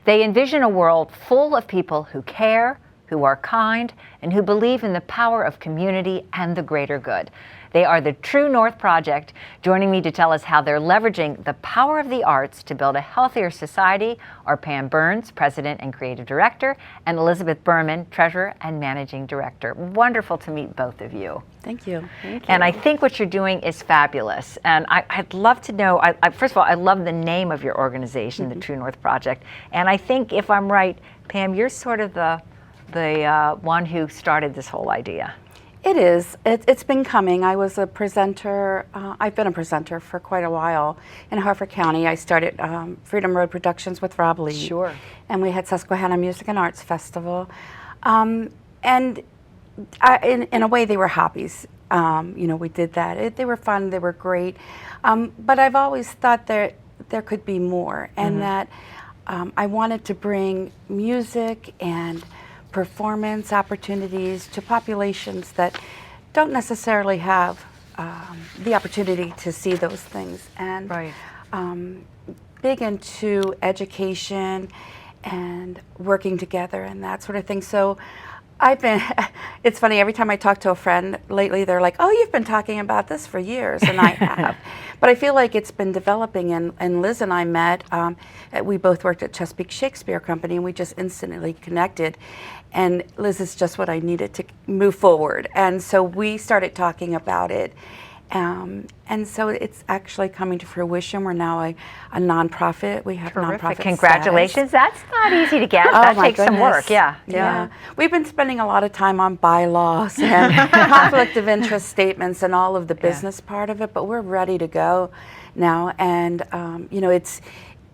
They envision a world full of people who care, who are kind, and who believe in the power of community and the greater good. They are the True North Project. Joining me to tell us how they're leveraging the power of the arts to build a healthier society are Pam Burns, President and Creative Director, and Elizabeth Berman, Treasurer and Managing Director. Wonderful to meet both of you. Thank you. Thank you. And I think what you're doing is fabulous. And I'd love to know, first of all, I love the name of your organization, the True North Project. And I think, if I'm right, Pam, you're sort of the one who started this whole idea. It is. It's been coming. I was a presenter. I've been a presenter for quite a while in Harford County. I started Freedom Road Productions with Rob Lee. Sure. And we had Susquehanna Music and Arts Festival. And in a way, they were hobbies. We did that. They were fun. They were great. But I've always thought there could be more, and that I wanted to bring music and performance opportunities to populations that don't necessarily have the opportunity to see those things. And big into education and working together and that sort of thing. So it's funny, every time I talk to a friend lately, they're like, oh, you've been talking about this for years, and I have. But I feel like it's been developing, and Liz and I met, we both worked at Chesapeake Shakespeare Company, and we just instantly connected. And Liz is just what I needed to move forward. And so we started talking about it. And so it's actually coming to fruition. We're now a nonprofit. We have nonprofit Congratulations. status. That's not easy to get. Oh, that my takes some goodness. work. Yeah. We've been spending a lot of time on bylaws and conflict of interest statements and all of the business part of it, but we're ready to go now. And,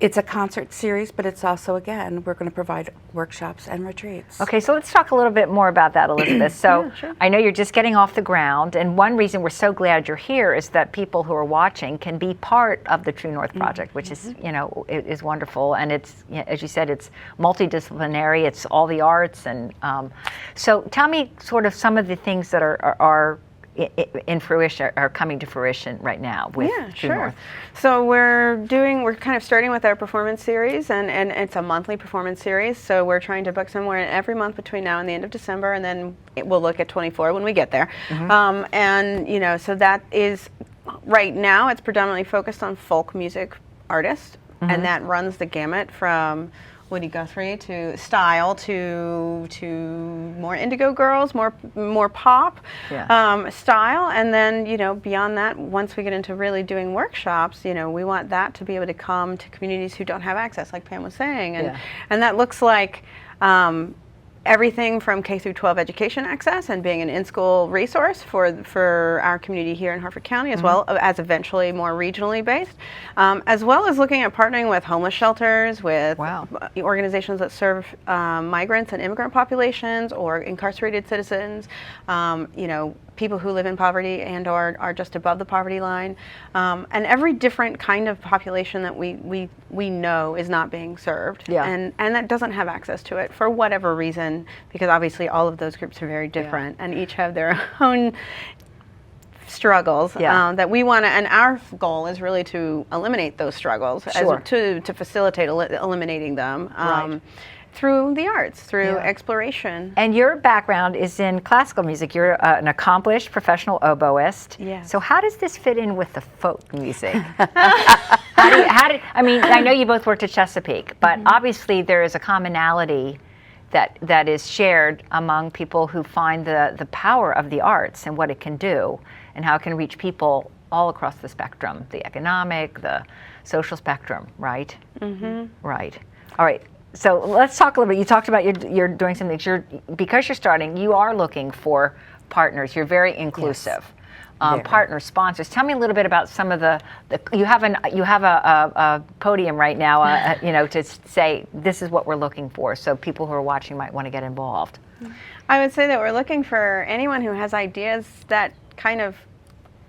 it's a concert series, but it's also, again, we're going to provide workshops and retreats. Okay, so let's talk a little bit more about that, Elizabeth. So sure. I know you're just getting off the ground, and one reason we're so glad you're here is that people who are watching can be part of the True North Project, which is, is wonderful. And it's, as you said, it's multidisciplinary. It's all the arts, and so tell me sort of some of the things that are in fruition, are coming to fruition right now with True North. So we're kind of starting with our performance series, and it's a monthly performance series. So we're trying to book somewhere every month between now and the end of December, and then we'll look at 24 when we get there. So that is, right now, it's predominantly focused on folk music artists, and that runs the gamut from Woody Guthrie to style to more Indigo Girls, more pop style, and then beyond that, once we get into really doing workshops, we want that to be able to come to communities who don't have access, like Pam was saying, and that looks like everything from K through 12 education access and being an in-school resource for our community here in Harford County, as well as eventually more regionally based, as well as looking at partnering with homeless shelters, with organizations that serve migrants and immigrant populations or incarcerated citizens, people who live in poverty and are just above the poverty line, and every different kind of population that we know is not being served, and that doesn't have access to it for whatever reason, because obviously all of those groups are very different and each have their own struggles that we want to, and our goal is really to eliminate those struggles, to facilitate eliminating them. Through the arts, through exploration. And your background is in classical music. You're an accomplished professional oboist. Yes. So how does this fit in with the folk music? I know you both worked at Chesapeake, but obviously there is a commonality that is shared among people who find the power of the arts and what it can do and how it can reach people all across the spectrum, the economic, the social spectrum, right? Right. All right. So let's talk a little bit. You talked about you're doing some things. Because you're starting, you are looking for partners. You're very inclusive. Partners, sponsors. Tell me a little bit about some of the you have a podium right now, to say this is what we're looking for. So people who are watching might want to get involved. I would say that we're looking for anyone who has ideas that kind of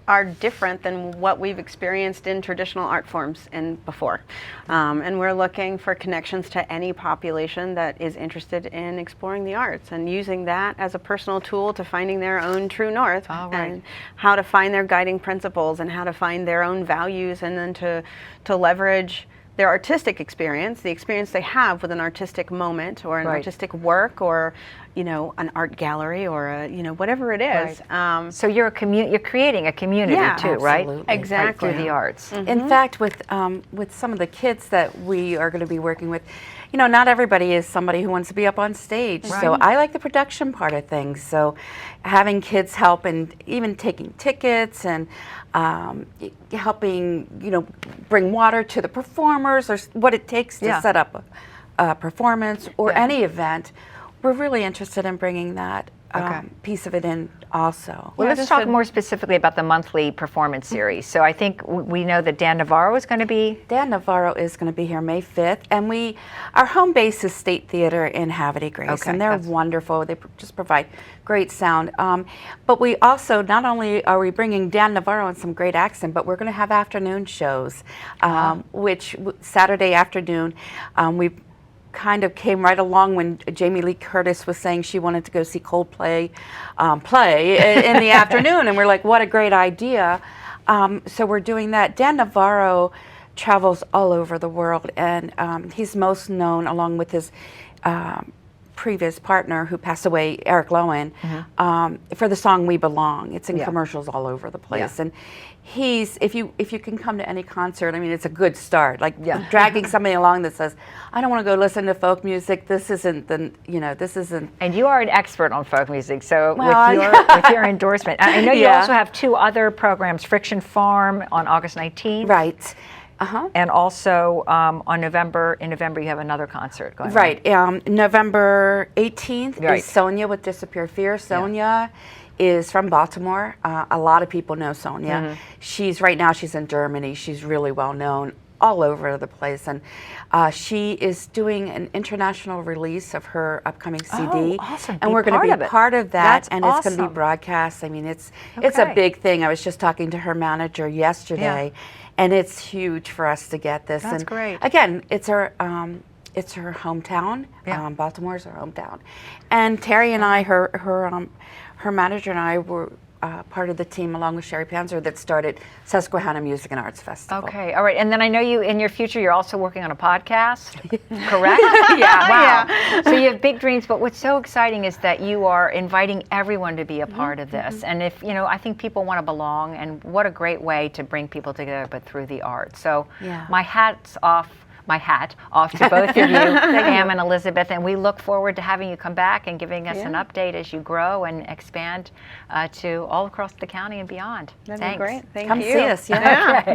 are different than what we've experienced in traditional art forms before. And we're looking for connections to any population that is interested in exploring the arts and using that as a personal tool to finding their own true north, and how to find their guiding principles and how to find their own values, and then to leverage their artistic experience, the experience they have with an artistic moment or an Right. artistic work or, you know, an art gallery or a, you know, whatever it is. So you're you're creating a community Yeah, too, right? absolutely. Exactly. Through the arts. In fact, with some of the kids that we are going to be working with, you know, not everybody is somebody who wants to be up on stage. So I like the production part of things. So having kids help and even taking tickets and helping, you know, bring water to the performers or what it takes to set up a performance or any event. We're really interested in bringing that piece of it in also. Well, let's talk more specifically about the monthly performance series. So I think we know that Dan Navarro is going to be... Dan Navarro is going to be here May 5th, and our home base is State Theater in Havre Grace, and they're wonderful. They just provide great sound. But we also, not only are we bringing Dan Navarro and some great accent, but we're going to have afternoon shows, which Saturday afternoon, we kind of came right along when Jamie Lee Curtis was saying she wanted to go see Coldplay play in the afternoon, and we're like, what a great idea. So we're doing that. Dan Navarro travels all over the world, and he's most known, along with his previous partner who passed away, Eric Lowen, for the song We Belong. It's in commercials all over the place. And he's, if you can come to any concert, I mean, it's a good start. Like dragging somebody along that says, I don't want to go listen to folk music. This isn't the, you know, this isn't. And you are an expert on folk music, so with your endorsement. I know you also have two other programs, Friction Farm on August 19th. Right. And also in November you have another concert going on. Right. November 18th is Sonia with Disappear Fear. Sonia is from Baltimore. A lot of people know Sonia. Right now she's in Germany. She's really well known all over the place, and she is doing an international release of her upcoming CD. Oh, awesome. And we're going to be part of that, and it's going to be broadcast. I mean, it's a big thing. I was just talking to her manager yesterday, and it's huge for us to get this. That's and great. Again, it's her hometown. Baltimore's her hometown, and Terry and I, her manager and I were part of the team, along with Sherry Panzer, that started Susquehanna Music and Arts Festival. Okay, all right. And then I know you, in your future, you're also working on a podcast, correct? Wow. So you have big dreams, but what's so exciting is that you are inviting everyone to be a part of this. And if, you know, I think people want to belong, and what a great way to bring people together, but through the art. So my hat off to both of you, Pam and Elizabeth, and we look forward to having you come back and giving us an update as you grow and expand to all across the county and beyond. That'd be great. Thank you. Come see us. Yeah. Okay.